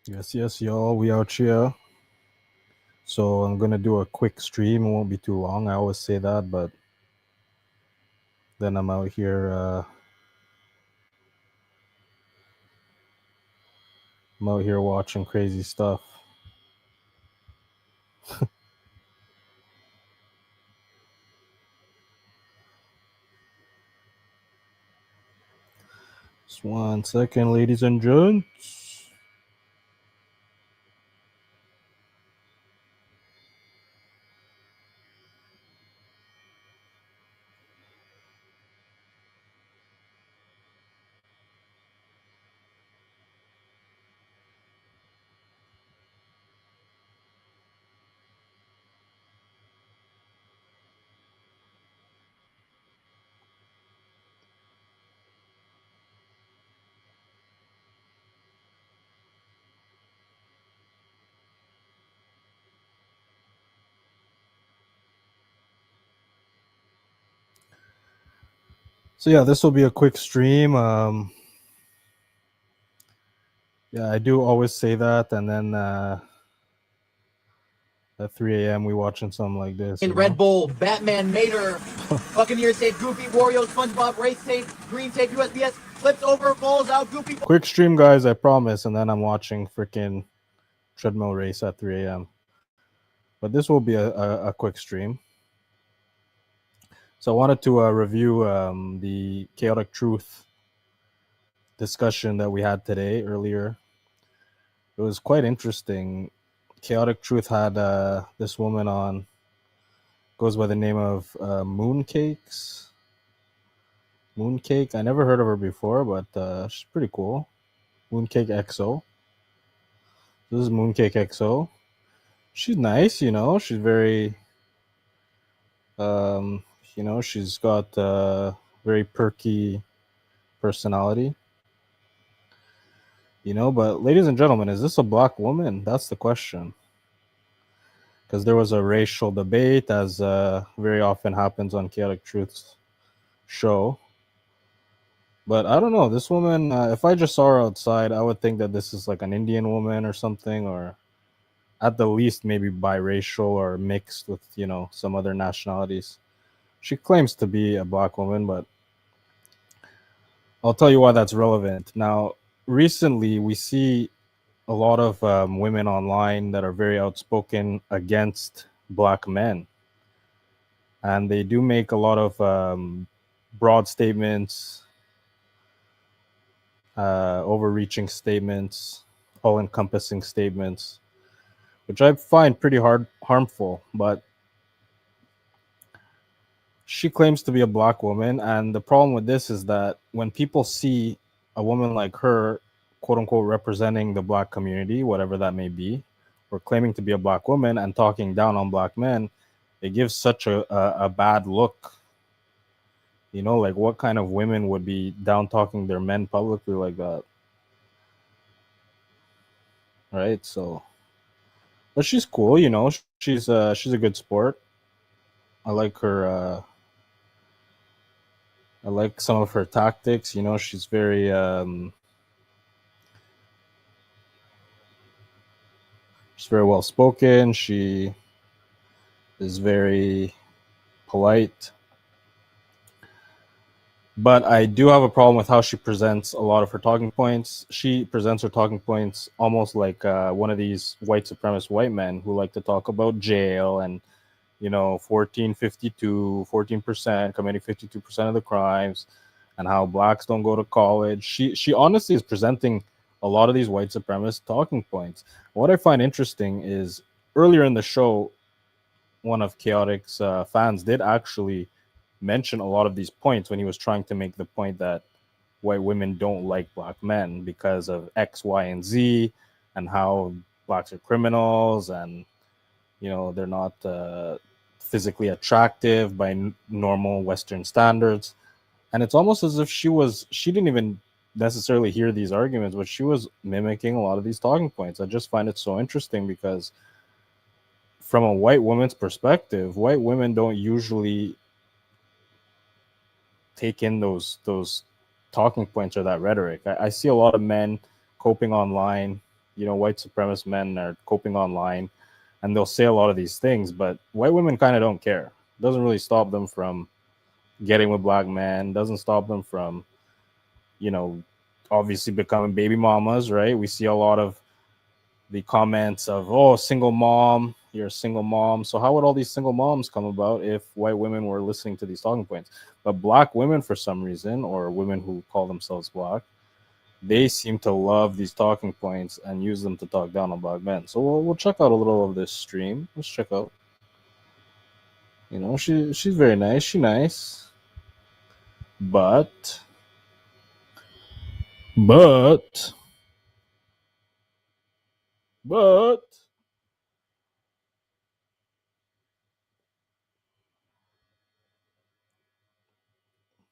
Yes, y'all. We out here. So I'm gonna do a quick stream. It won't be too long. I always say that, but then I'm out here. I'm out here watching crazy stuff. Just 1 second, ladies and gents. So yeah, this will be a quick stream. Yeah, I do always say that, and then at 3 a.m. we watching something like this. In Red Bull, Batman, Mater, Buccaneers tape, Goofy, Wario, SpongeBob, Race tape, Green tape, USPS, flips over, falls out, Goofy. Quick stream, guys, I promise. And then I'm watching freaking treadmill race at 3 a.m. But this will be a quick stream. So I wanted to review the chaotic truth discussion that we had today earlier. It was quite interesting. Chaotic Truth had this woman on, goes by the name of Mooncakes. Mooncake. I never heard of her before, but she's pretty cool. Mooncake XO. This is Mooncake XO. She's nice, you know. She's very, you know, she's got very perky personality. You know, but ladies and gentlemen, is this a black woman? That's the question. Because there was a racial debate, as very often happens on Chaotic Truth's show. But I don't know. This woman, if I just saw her outside, I would think that this is like an Indian woman or something, or at the least maybe biracial or mixed with, you know, some other nationalities. She claims to be a black woman, but I'll tell you why that's relevant. Now, recently we see a lot of women online that are very outspoken against black men, and they do make a lot of broad statements, overreaching statements, all-encompassing statements, which I find pretty harmful. But she claims to be a black woman, and the problem with this is that when people see a woman like her, quote unquote, representing the black community, whatever that may be, or claiming to be a black woman and talking down on black men, it gives such a bad look. You know, like what kind of women would be down talking their men publicly like that? Right? So, but she's cool, you know. She's a good sport. I like her. I like some of her tactics. You know, she's very she's very well spoken. She is very polite. But I do have a problem with how she presents a lot of her talking points. She presents her talking points almost like one of these white supremacist white men who like to talk about jail and, you know, 14% committing 52% of the crimes, and how blacks don't go to college. She honestly is presenting a lot of these white supremacist talking points. What I find interesting is earlier in the show, one of Chaotic's fans did actually mention a lot of these points when he was trying to make the point that white women don't like black men because of X, Y, and Z, and how blacks are criminals, and, you know, they're not physically attractive by normal Western standards. And it's almost as if she didn't even necessarily hear these arguments, but she was mimicking a lot of these talking points. I just find it so interesting because from a white woman's perspective, white women don't usually take in those talking points or that rhetoric. I see a lot of men coping online white supremacist men are coping online, and they'll say a lot of these things, but white women kind of don't care. It doesn't really stop them from getting with black men. Doesn't stop them from, obviously becoming baby mamas, right? We see a lot of the comments of, oh, single mom, you're a single mom. So how would all these single moms come about if white women were listening to these talking points? But black women, for some reason, or women who call themselves black, they seem to love these talking points and use them to talk down on black men. So we'll check out a little of this stream. Let's check out. She's very nice. She's nice. But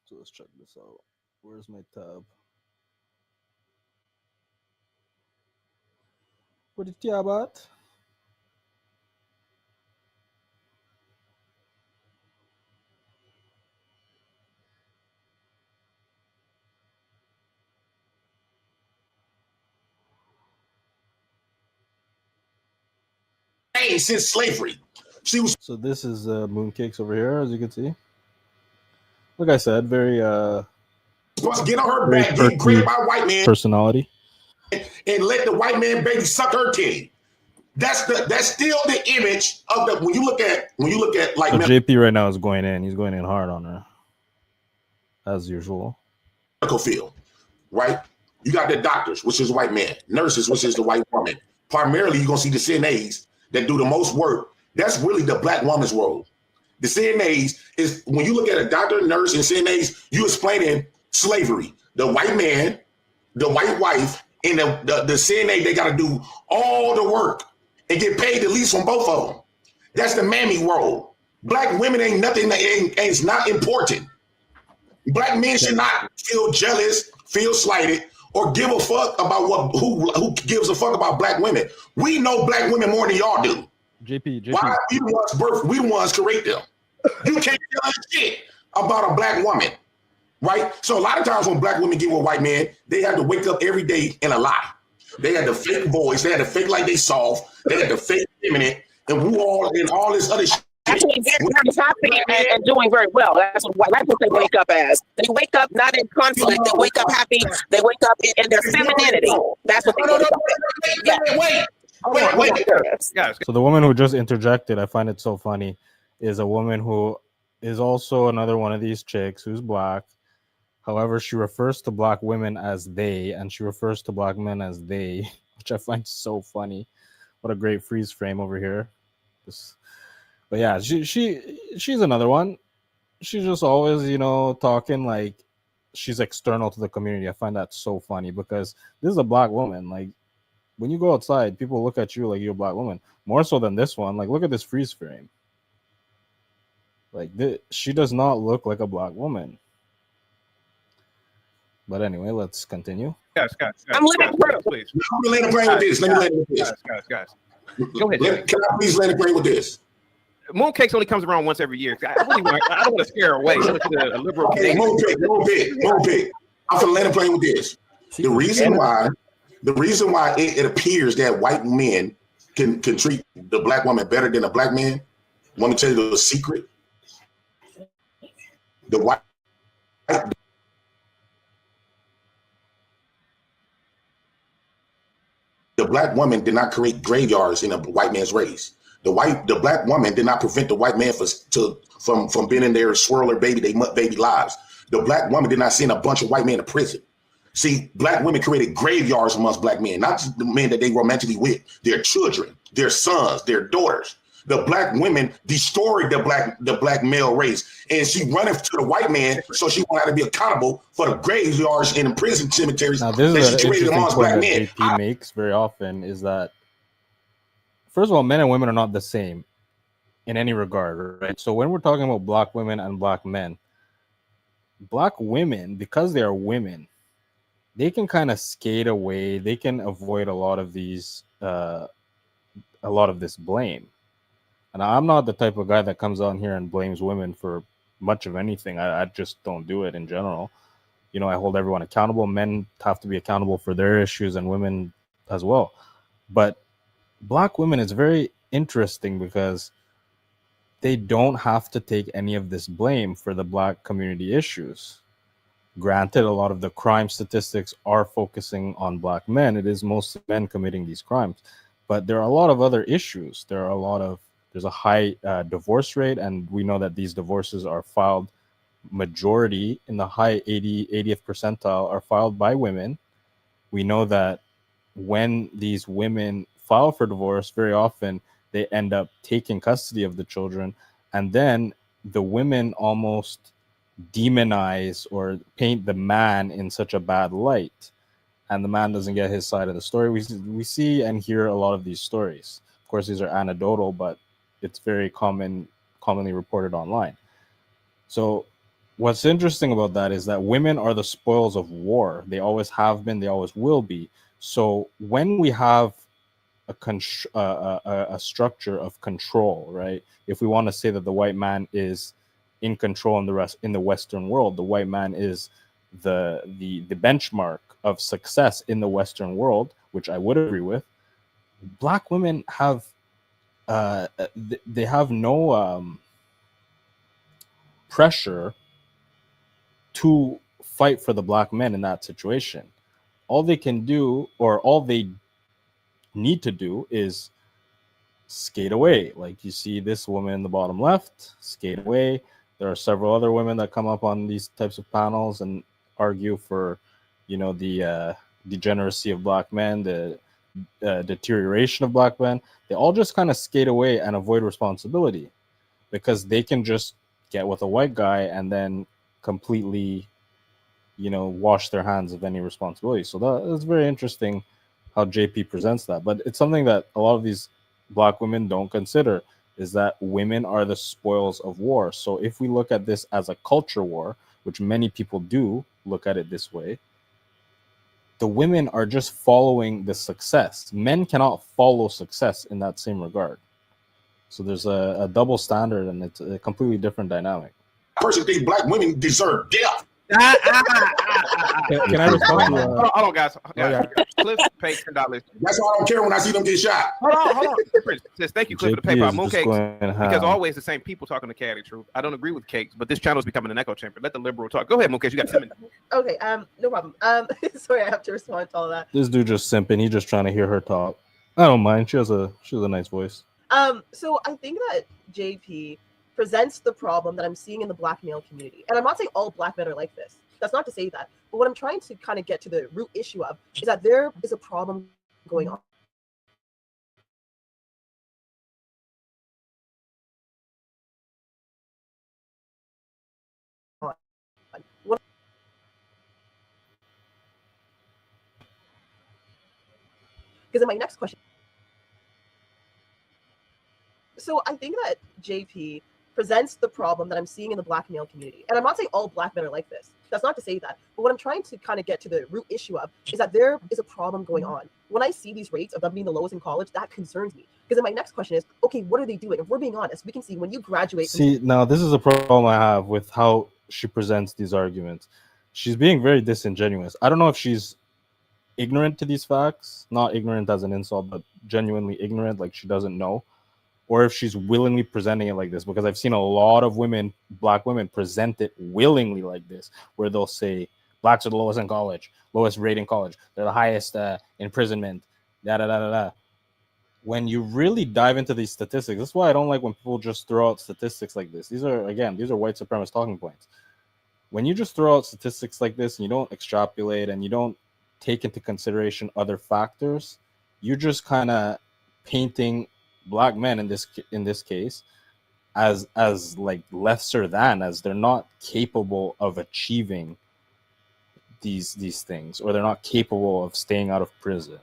so let's check this out. Where's my tab? What is tab at? Since slavery. She was So this is Mooncakes over here, as you can see. Like I said, very supposed to get on her back, get grabbed by a white man personality, and let the white man baby suck her titty. That's still the image of the when you look at like so JP right now is going in. He's going in hard on her, as usual. Medical field, right? You got the doctors, which is white men, nurses, which is the white woman. Primarily, you're gonna see the CNAs that do the most work. That's really the black woman's role. The CNAs is when you look at a doctor, nurse, and CNAs, you explaining slavery. The white man, the white wife, and the CNA, they got to do all the work and get paid the least from both of them. That's the mammy role. Black women ain't nothing that ain't not important. Black men should not feel jealous, feel slighted, or give a fuck about who gives a fuck about black women. We know black women more than y'all do. JP. Why we the ones create them? You can't tell us shit about a black woman, right? So a lot of times when black women get with white men, they have to wake up every day in a lie. They had the fake voice, they had to fake like they soft, they had the fake feminine, and all this other shit. Actually, very happy and doing very well. That's what white people wake up as. They wake up not in conflict. They wake up happy. They wake up in their femininity. That's what they wake up. Wait. So the woman who just interjected, I find it so funny, is a woman who is also another one of these chicks who's black. However, she refers to black women as they, and she refers to black men as they, which I find so funny. What a great freeze frame over here. But yeah, she's another one. She's just always, talking like she's external to the community. I find that so funny because this is a black woman. Like, when you go outside, people look at you like you're a black woman. More so than this one. Like, look at this freeze frame. Like, she does not look like a black woman. But anyway, let's continue. Guys. I'm letting her, please. Let me land the plane with this. Guys. Go ahead. Can I please land the plane with this? Mooncakes only comes around once every year. I don't want to scare her away. She's a liberal. Mooncake. I'm gonna land the plane with this. The reason why it appears that white men can treat the black woman better than a black man. Want me to tell you the secret? The black woman did not create graveyards in a white man's race. The black woman did not prevent the white man from being in there swirl their baby lives. The black woman did not send a bunch of white men to prison. See, black women created graveyards amongst black men, not just the men that they romantically with, their children, their sons, their daughters. The black women destroyed the black male race, and she running to the white man, so she won't have to be accountable for the graveyards and the prison cemeteries. Now, this is an interesting point that JP makes very often, is that, first of all, men and women are not the same in any regard, right? So when we're talking about black women and black men, black women, because they are women, they can kind of skate away. They can avoid a lot of this blame. And I'm not the type of guy that comes on here and blames women for much of anything. I just don't do it in general. I hold everyone accountable. Men have to be accountable for their issues and women as well. But Black women is very interesting because they don't have to take any of this blame for the Black community issues. Granted, a lot of the crime statistics are focusing on Black men. It is mostly men committing these crimes, but there are a lot of other issues. There's a high divorce rate, and we know that these divorces are filed majority in the high 80th percentile are filed by women. We know that when these women file for divorce, very often they end up taking custody of the children, and then the women almost demonize or paint the man in such a bad light, and the man doesn't get his side of the story. We see and hear a lot of these stories. Of course, these are anecdotal, but it's very commonly reported online. So what's interesting about that is that women are the spoils of war. They always have been, they always will be. So when we have a structure of control, right? If we want to say that the white man is in control in the Western world, the white man is the benchmark of success in the Western world, which I would agree with. Black women have they have no pressure to fight for the Black men in that situation. All they can do, or all they need to do, is skate away. Like you see this woman in the bottom left, skate away. There are several other women that come up on these types of panels and argue for, the degeneracy of Black men, the deterioration of Black men. They all just kind of skate away and avoid responsibility because they can just get with a white guy and then completely, wash their hands of any responsibility. So that's very interesting how JP presents that. But it's something that a lot of these Black women don't consider, is that women are the spoils of war. So if we look at this as a culture war, which many people do look at it this way, the women are just following the success. Men cannot follow success in that same regard. So there's a double standard, and it's a completely different dynamic. I personally think Black women deserve death. Can I respond to Hold on, guys. yeah. Cliff paid $10. That's why I don't care when I see them get shot. Hold on. Says, thank you, Cliff, for the JP PayPal. is just Mooncakes, going because ham. always the same people talking to Caddy Truth. I don't agree with Cakes, but this channel is becoming an echo chamber. Let the liberal talk. Go ahead, Mooncakes. You got 10 minutes. Okay, no problem. Sorry, I have to respond to all that. This dude just simping. He's just trying to hear her talk. I don't mind. She has a nice voice. So I think that JP presents the problem that I'm seeing in the Black male community. And I'm not saying all Black men are like this. That's not to say that. But what I'm trying to kind of get to the root issue of is that there is a problem going on. Because in my next question, so I think that JP presents the problem that I'm seeing in the Black male community. And I'm not saying all Black men are like this. That's not to say that. But what I'm trying to kind of get to the root issue of is that there is a problem going on. When I see these rates of them being the lowest in college, that concerns me. Because then my next question is, okay, what are they doing? If we're being honest, we can see when you graduate. See, now this is a problem I have with how she presents these arguments. She's being very disingenuous. I don't know if she's ignorant to these facts, not ignorant as an insult, but genuinely ignorant, like she doesn't know, or if she's willingly presenting it like this, because I've seen a lot of women, Black women, present it willingly like this, where they'll say Blacks are the lowest in college, lowest rate in college, they're the highest imprisonment, da. When you really dive into these statistics, that's why I don't like when people just throw out statistics like this. These are white supremacist talking points. When you just throw out statistics like this and you don't extrapolate and you don't take into consideration other factors, you're just kind of painting Black men in this case as like lesser than, as they're not capable of achieving these things, or they're not capable of staying out of prison,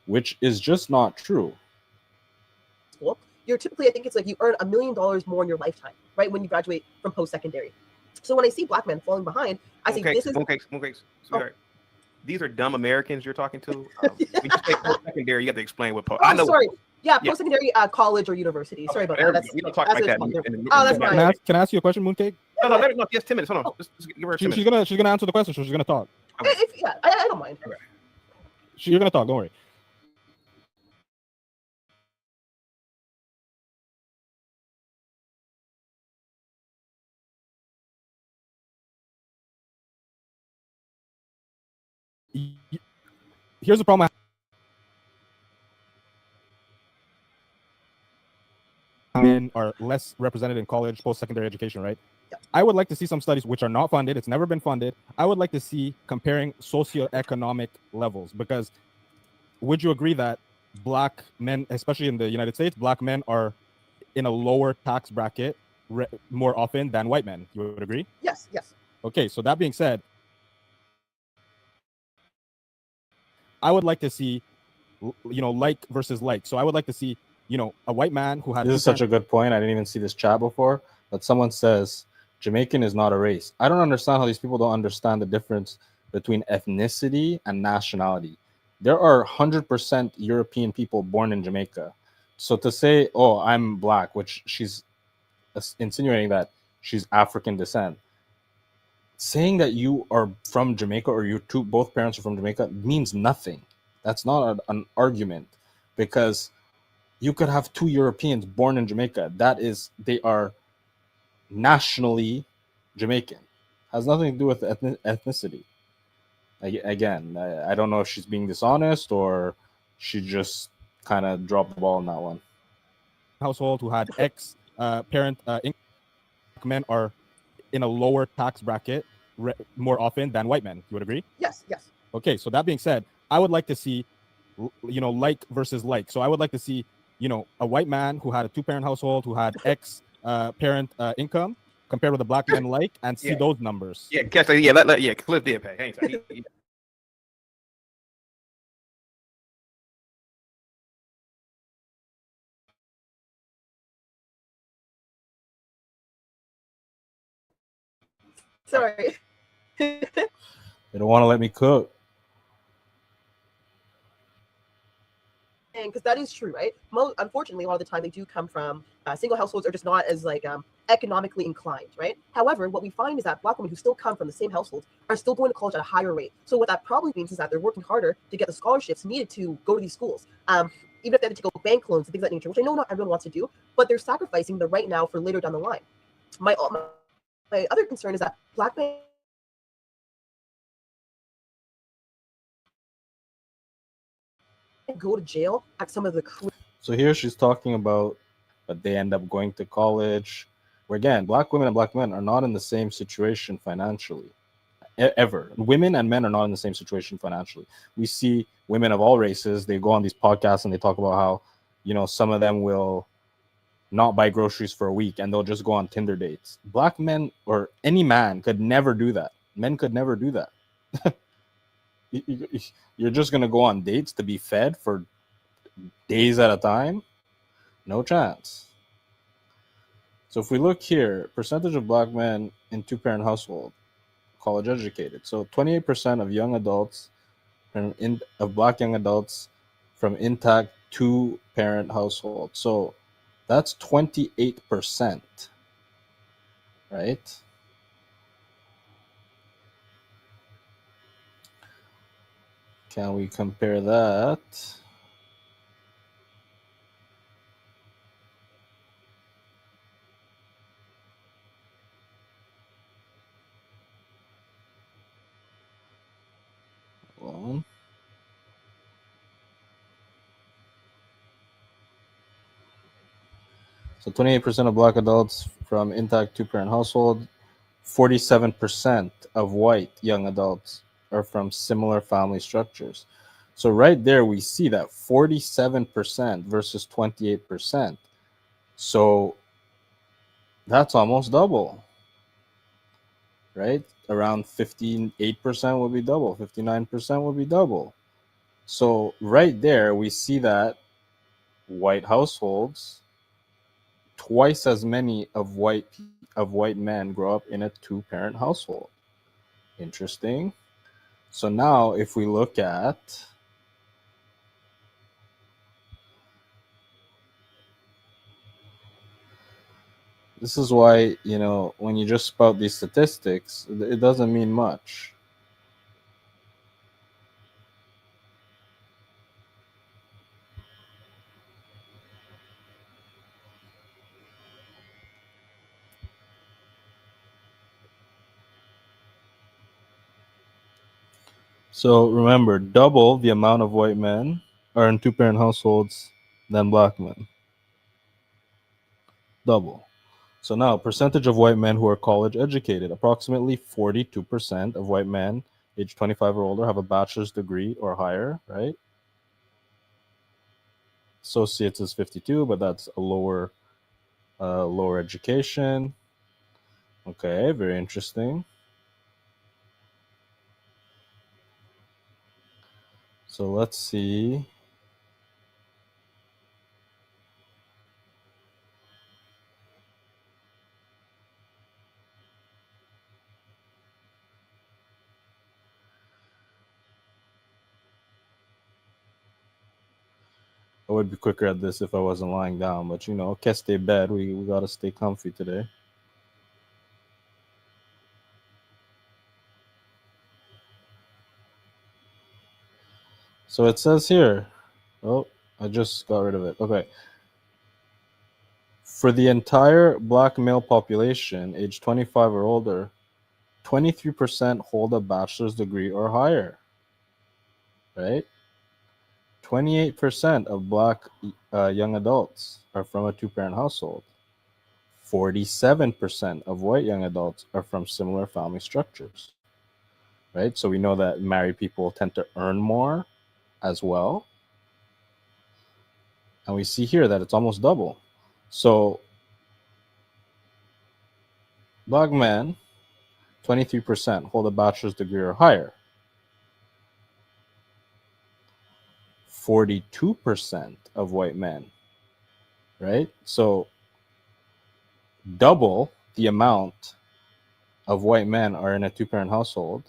which is just not true. School, you're typically, I think it's like you earn $1 million more in your lifetime, right? When you graduate from post-secondary. So when I see Black men falling behind, I say this is Mooncakes. These are dumb Americans you're talking to. When you say post-secondary, you have to explain what I know. Sorry. Yeah, post-secondary college or university. Sorry about that. We don't talk like that. That's fine. Can I ask you a question, Mooncake? No, just 10 minutes. Hold on. Just give her 10 minutes. She's gonna answer the question, so she's gonna talk. I don't mind. You're gonna talk. Don't worry. here's the problem. Men are less represented in college, post-secondary education, right? I would like to see some studies which are not funded. It's never been funded. I would like to see comparing socioeconomic levels, because would you agree that black men, especially in the United States, black men are in a lower tax bracket more often than white men? You would agree? Yes, yes. Okay, so that being said, I would like to see, like versus like. So I would like to see, a white man who had. This is such a good point. I didn't even see this chat before. But someone says Jamaican is not a race. I don't understand how these people don't understand the difference between ethnicity and nationality. There are 100% European people born in Jamaica. So to say, oh, I'm black, which she's insinuating that she's African descent, saying that you are from Jamaica or your both parents are from Jamaica means nothing. That's not an argument, because you could have two Europeans born in Jamaica. They are nationally Jamaican. Has nothing to do with ethnicity. Again, I don't know if she's being dishonest or she just kind of dropped the ball on that one. Household who had ex parent men are in a lower tax bracket more often than white men. You would agree? Yes, yes. Okay, so that being said, I would like to see, like versus like. So I would like to see, a white man who had a two-parent household who had ex parent income compared with a black man like, and see those numbers. Yeah, Keste, yeah, Cliff did pay. Hang on. Sorry. They don't want to let me cook. Because that is true, right? Unfortunately, a lot of the time they do come from single households or just not as economically inclined, right? However, what we find is that black women who still come from the same households are still going to college at a higher rate. So what that probably means is that they're working harder to get the scholarships needed to go to these schools. Even if they have to go bank loans and things of that nature, which I know not everyone wants to do, but they're sacrificing the right now for later down the line. My other concern is that black men go to jail at some of the. So here she's talking about that they end up going to college. Where again, black women and black men are not in the same situation financially. Ever. Women and men are not in the same situation financially. We see women of all races, they go on these podcasts and they talk about how, some of them will not buy groceries for a week and they'll just go on Tinder dates. Black men or any man could never do that. Men could never do that. You're just going to go on dates to be fed for days at a time? No chance. So if we look here, percentage of black men in two-parent household, college educated. So 28% of young adults of black young adults from intact two-parent household. So that's 28%, right? Can we compare that? Well, so 28% of black adults from intact two-parent household, 47% of white young adults are from similar family structures. So right there, we see that 47% versus 28%. So that's almost double, right? Around 58% would be double, 59% would be double. So right there, we see that white households, twice as many of white men grow up in a two-parent household. Interesting. So now if we look at this is why, when you just spout these statistics, it doesn't mean much. So remember, double the amount of white men are in two-parent households than black men. Double. So now, percentage of white men who are college educated. Approximately 42% of white men age 25 or older have a bachelor's degree or higher, right? Associates is 52, but that's a lower education. Okay, very interesting. So let's see. I would be quicker at this if I wasn't lying down, but you know, Keste bed, we gotta stay comfy today. So it says here, oh, I just got rid of it. Okay. For the entire black male population, age 25 or older, 23% hold a bachelor's degree or higher, right? 28% of black young adults are from a two-parent household. 47% of white young adults are from similar family structures, right? So we know that married people tend to earn more as well. And we see here that it's almost double. So black men, 23% hold a bachelor's degree or higher. 42% of white men, right? So double the amount of white men are in a two-parent household.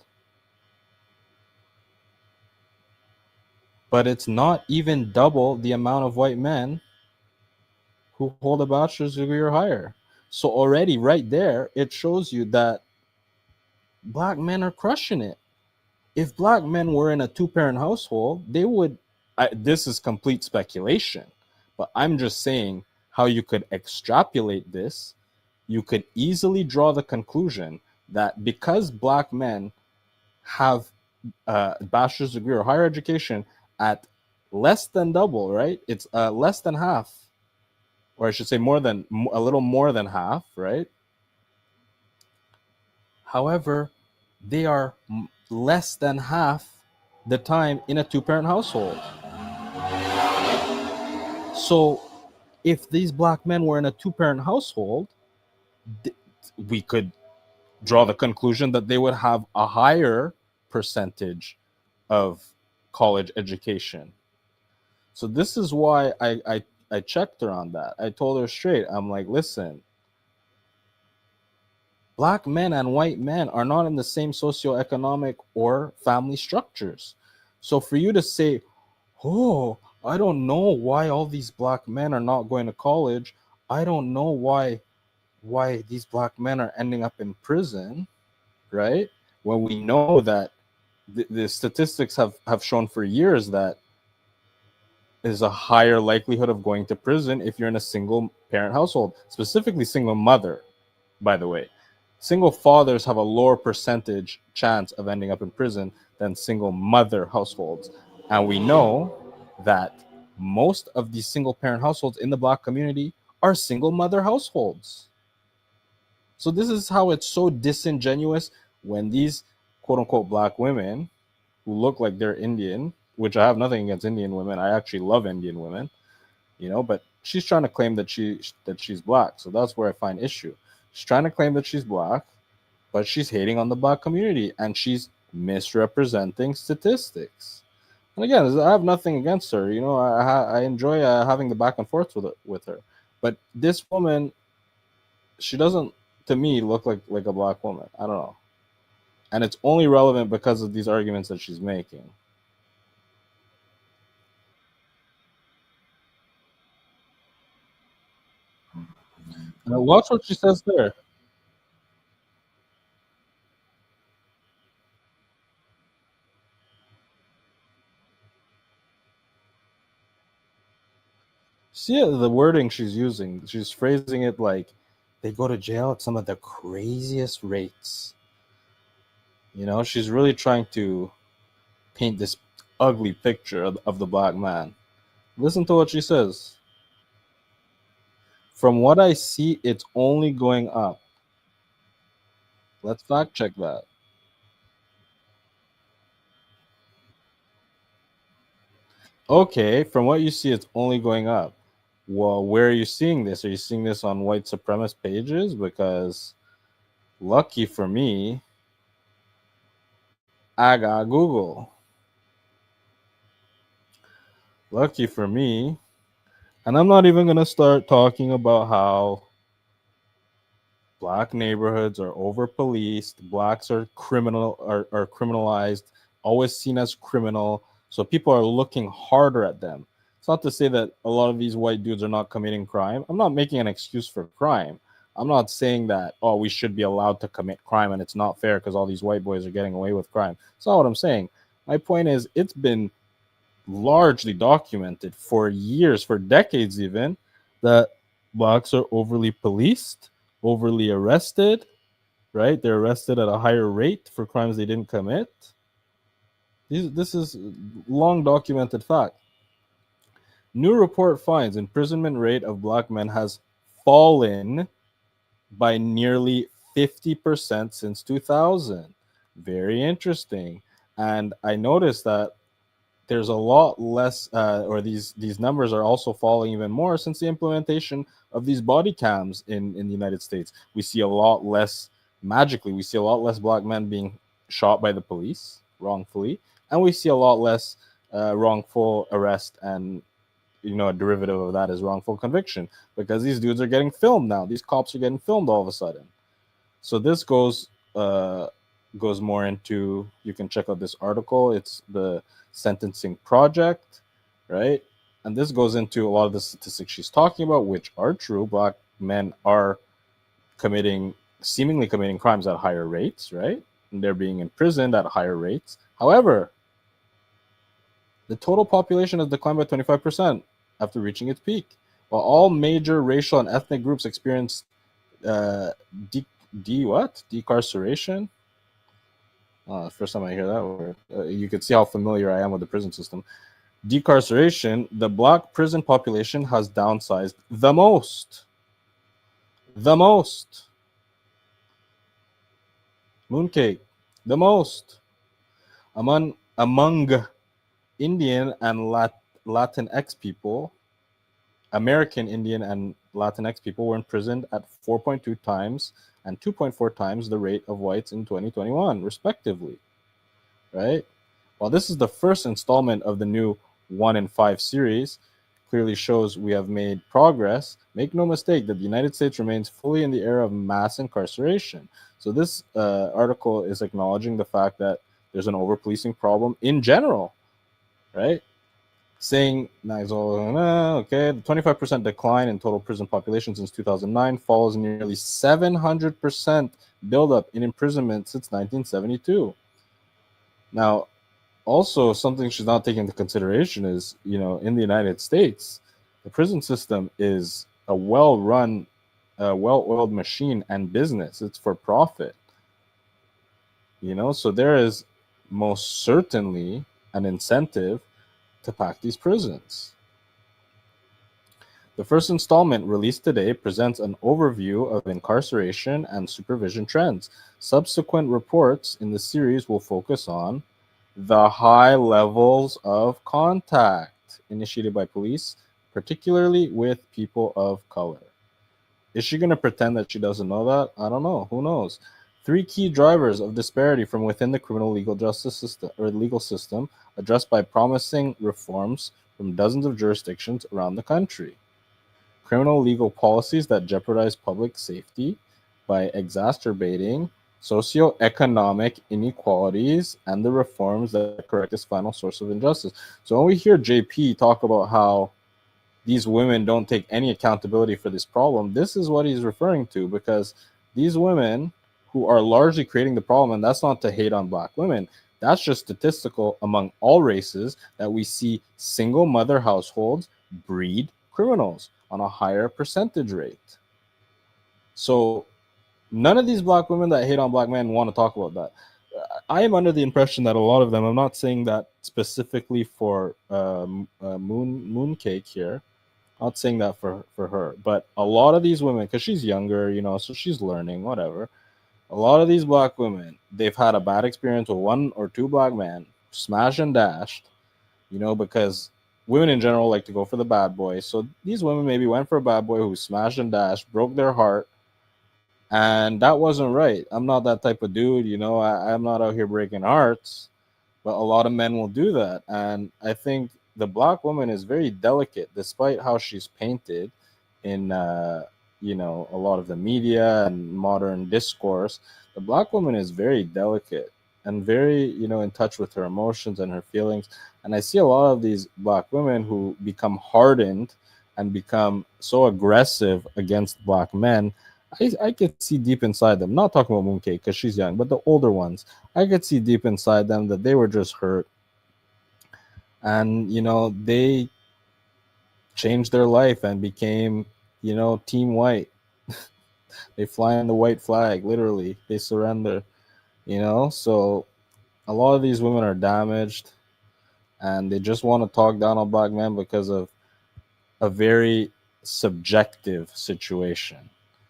But it's not even double the amount of white men who hold a bachelor's degree or higher. So already right there, it shows you that black men are crushing it. If black men were in a two-parent household, they would, this is complete speculation, but I'm just saying how you could extrapolate this. You could easily draw the conclusion that because black men have a bachelor's degree or higher education at less than double, right? It's less than half, or I should say a little more than half, right? However, they are less than half the time in a two-parent household. So if these black men were in a two-parent household, we could draw the conclusion that they would have a higher percentage of college education. So this is why I checked her on that. I told her straight. I'm like, listen, black men and white men are not in the same socioeconomic or family structures. So for you to say, oh, I don't know why all these black men are not going to college. I don't know why these black men are ending up in prison, right? When we know that the statistics have shown for years that is a higher likelihood of going to prison if you're in a single parent household, specifically single mother, by the way. Single fathers have a lower percentage chance of ending up in prison than single mother households. And we know that most of these single parent households in the black community are single mother households. So this is how it's so disingenuous when these quote unquote black women who look like they're Indian, which I have nothing against Indian women. I actually love Indian women, you know, but she's trying to claim that she's black. So that's where I find issue. She's trying to claim that she's black, but she's hating on the black community and she's misrepresenting statistics. And again, I have nothing against her. You know, I enjoy having the back and forth with her. But this woman, she doesn't, to me, look like a black woman. I don't know. And it's only relevant because of these arguments that she's making. Watch what she says there. See the wording she's using. She's phrasing it like they go to jail at some of the craziest rates. You know, she's really trying to paint this ugly picture of the black man. Listen to what she says. From what I see, it's only going up. Let's fact check that. Okay, from what you see, it's only going up. Well, where are you seeing this? Are you seeing this on white supremacist pages? Because lucky for me, I got Google. Lucky for me. And I'm not even going to start talking about how black neighborhoods are over policed, blacks are are criminalized, always seen as criminal. So people are looking harder at them. It's not to say that a lot of these white dudes are not committing crime. I'm not making an excuse for crime. I'm not saying that, oh, we should be allowed to commit crime and it's not fair because all these white boys are getting away with crime. That's not what I'm saying. My point is, it's been largely documented for years, for decades even, that blacks are overly policed, overly arrested, right? They're arrested at a higher rate for crimes they didn't commit. This is long documented fact. New report finds imprisonment rate of black men has fallen by nearly 50% since 2000. Very interesting. And I noticed that there's a lot less, or these numbers are also falling even more since the implementation of these body cams in the United States. We see a lot less, magically, we see a lot less black men being shot by the police wrongfully, and we see a lot less wrongful arrest, and a derivative of that is wrongful conviction, because these dudes are getting filmed now. These cops are getting filmed all of a sudden. So this goes more into, you can check out this article. It's the Sentencing Project, right? And this goes into a lot of the statistics she's talking about, which are true. Black men are seemingly committing crimes at higher rates, right? And they're being imprisoned at higher rates. However, the total population has declined by 25% after reaching its peak, while all major racial and ethnic groups experience decarceration. First time I hear that word. You can see how familiar I am with the prison system. Decarceration, the black prison population has downsized the most. The most. Mooncake, the most. Among Indian and Latinx people, American Indian and Latinx people were imprisoned at 4.2 times and 2.4 times the rate of whites in 2021, respectively. Right? While this is the first installment of the new 1 in 5 series, clearly shows we have made progress, make no mistake that the United States remains fully in the era of mass incarceration. So this article is acknowledging the fact that there's an over-policing problem in general, right? Saying, okay, the 25% decline in total prison population since 2009 follows nearly 700% buildup in imprisonment since 1972. Now, also something she's not taking into consideration is, in the United States, the prison system is a well-run, well-oiled machine and business. It's for profit. So there is most certainly an incentive to pack these prisons. The first installment, released today, presents an overview of incarceration and supervision trends. Subsequent reports in the series will focus on the high levels of contact initiated by police, particularly with people of color. Is she going to pretend that she doesn't know that? I don't know. Who knows? 3 key drivers of disparity from within the criminal legal justice system or legal system, addressed by promising reforms from dozens of jurisdictions around the country. Criminal legal policies that jeopardize public safety by exacerbating socioeconomic inequalities, and the reforms that correct this final source of injustice. So when we hear JP talk about how these women don't take any accountability for this problem, this is what he's referring to, because these women who are largely creating the problem, and that's not to hate on black women, that's just statistical among all races, that we see single mother households breed criminals on a higher percentage rate. So none of these black women that hate on black men want to talk about that. I am under the impression that a lot of them. I'm not saying that specifically for Mooncake here. Not saying that for her, but a lot of these women, because she's younger, so she's learning, whatever. A lot of these black women, they've had a bad experience with one or two black men, smash and dashed, because women in general like to go for the bad boy. So these women maybe went for a bad boy who smashed and dashed, broke their heart, and that wasn't right. I'm not that type of dude, I'm not out here breaking hearts, but a lot of men will do that. And I think the black woman is very delicate, despite how she's painted in, a lot of the media and modern discourse. The black woman is very delicate and very, in touch with her emotions and her feelings. And I see a lot of these black women who become hardened and become so aggressive against black men. I could see deep inside them. Not talking about Mooncake because she's young, but the older ones. I could see deep inside them that they were just hurt, and they changed their life and became, Team White. They fly in the white flag, literally. They surrender. So a lot of these women are damaged, and they just want to talk down on black men because of a very subjective situation.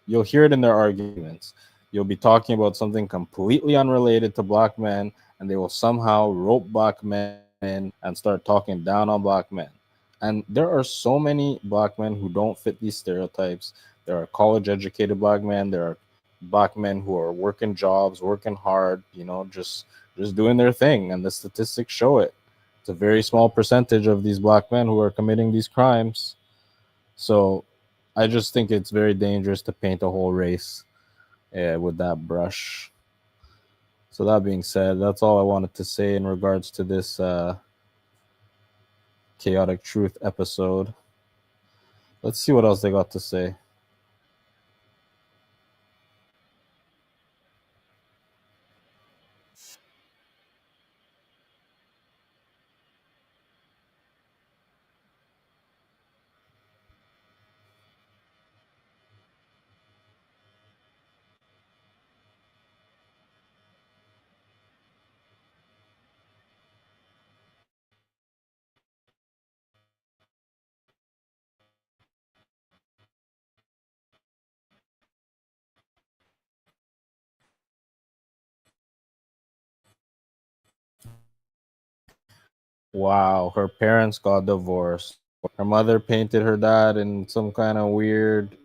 You'll hear it in their arguments. You'll be talking about something completely unrelated to black men, and they will somehow rope black men in and start talking down on black men. And there are so many black men who don't fit these stereotypes. There are college educated black men. There are black men who are working jobs, working hard, just doing their thing. And the statistics show it. It's a very small percentage of these black men who are committing these crimes. So I just think it's very dangerous to paint a whole race with that brush. So that being said, that's all I wanted to say in regards to this Chaotic Truth episode. Let's see what else they got to say. Wow, her parents got divorced. Her mother painted her dad in some kind of weird